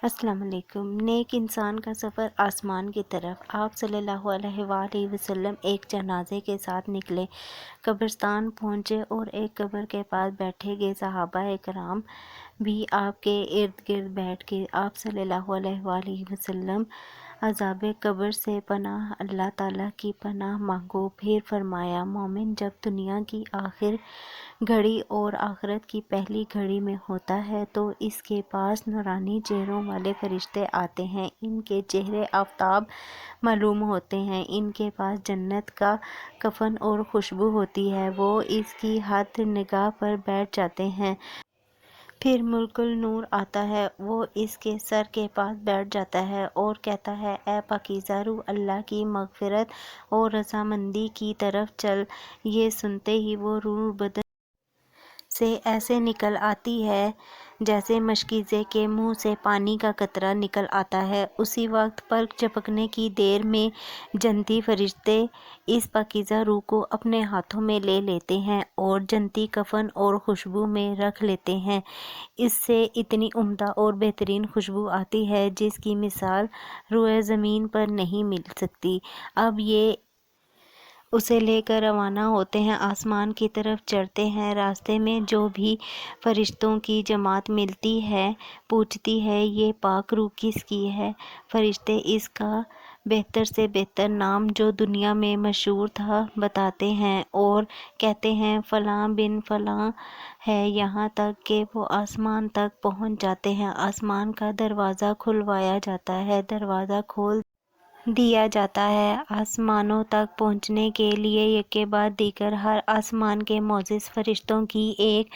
السلام علیکم۔ نیک انسان کا سفر آسمان کی طرف۔ آپ صلی اللہ علیہ وآلہ وسلم ایک جنازے کے ساتھ نکلے، قبرستان پہنچے اور ایک قبر کے پاس بیٹھے گئے صحابہ کرام بھی آپ کے ارد گرد بیٹھ گئے۔ آپ صلی اللہ علیہ وآلہ وسلم عذاب قبر سے پناہ اللہ تعالیٰ کی پناہ مانگو۔ پھر فرمایا، مومن جب دنیا کی آخر گھڑی اور آخرت کی پہلی گھڑی میں ہوتا ہے تو اس کے پاس نورانی چہروں والے فرشتے آتے ہیں۔ ان کے چہرے آفتاب معلوم ہوتے ہیں، ان کے پاس جنت کا کفن اور خوشبو ہوتی ہے، وہ اس کی حد نگاہ پر بیٹھ جاتے ہیں۔ پھر ملک النور آتا ہے، وہ اس کے سر کے پاس بیٹھ جاتا ہے اور کہتا ہے، اے پاکیزہ روح، اللہ کی مغفرت اور رضامندی کی طرف چل۔ یہ سنتے ہی وہ روح بدن سے ایسے نکل آتی ہے جیسے مشکیزے کے منہ سے پانی کا قطرہ نکل آتا ہے۔ اسی وقت پلک جھپکنے کی دیر میں جنتی فرشتے اس پاکیزہ روح کو اپنے ہاتھوں میں لے لیتے ہیں اور جنتی کفن اور خوشبو میں رکھ لیتے ہیں۔ اس سے اتنی عمدہ اور بہترین خوشبو آتی ہے جس کی مثال روئے زمین پر نہیں مل سکتی۔ اب یہ اسے لے کر روانہ ہوتے ہیں، آسمان کی طرف چڑھتے ہیں۔ راستے میں جو بھی فرشتوں کی جماعت ملتی ہے پوچھتی ہے، یہ پاک روح کس کی ہے؟ فرشتے اس کا بہتر سے بہتر نام جو دنیا میں مشہور تھا بتاتے ہیں اور کہتے ہیں فلاں بن فلاں ہے، یہاں تک کہ وہ آسمان تک پہنچ جاتے ہیں۔ آسمان کا دروازہ کھلوایا جاتا ہے، دروازہ کھول دیا جاتا ہے۔ آسمانوں تک پہنچنے کے لیے یکے بعد دیگر ہر آسمان کے معزز فرشتوں کی ایک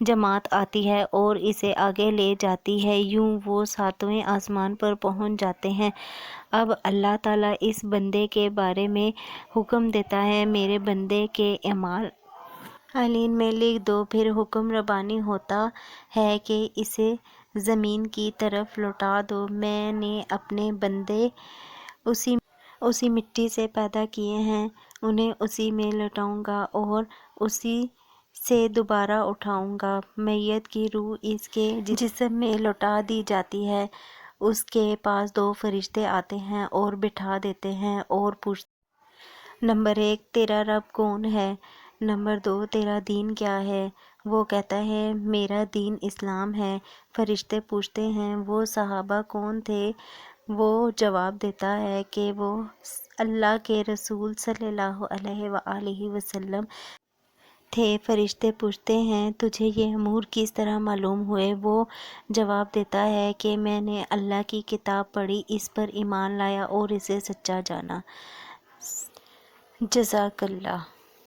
جماعت آتی ہے اور اسے آگے لے جاتی ہے، یوں وہ ساتویں آسمان پر پہنچ جاتے ہیں۔ اب اللہ تعالیٰ اس بندے کے بارے میں حکم دیتا ہے، میرے بندے کے اعمال علین میں لکھ دو۔ پھر حکم ربانی ہوتا ہے کہ اسے زمین کی طرف لوٹا دو، میں نے اپنے بندے اسی مٹی سے پیدا کیے ہیں، انہیں اسی میں لٹاؤں گا اور اسی سے دوبارہ اٹھاؤں گا۔ میت کی روح اس کے جسم میں لوٹا دی جاتی ہے، اس کے پاس دو فرشتے آتے ہیں اور بٹھا دیتے ہیں اور پوچھتے ہیں، نمبر 1 تیرا رب کون ہے؟ نمبر 2 تیرا دین کیا ہے؟ وہ کہتا ہے، میرا دین اسلام ہے۔ فرشتے پوچھتے ہیں، وہ صحابہ کون تھے؟ وہ جواب دیتا ہے کہ وہ اللہ کے رسول صلی اللہ علیہ وآلہ وسلم تھے۔ فرشتے پوچھتے ہیں، تجھے یہ امور کس طرح معلوم ہوئے؟ وہ جواب دیتا ہے کہ میں نے اللہ کی کتاب پڑھی، اس پر ایمان لایا اور اسے سچا جانا۔ جزاک اللہ۔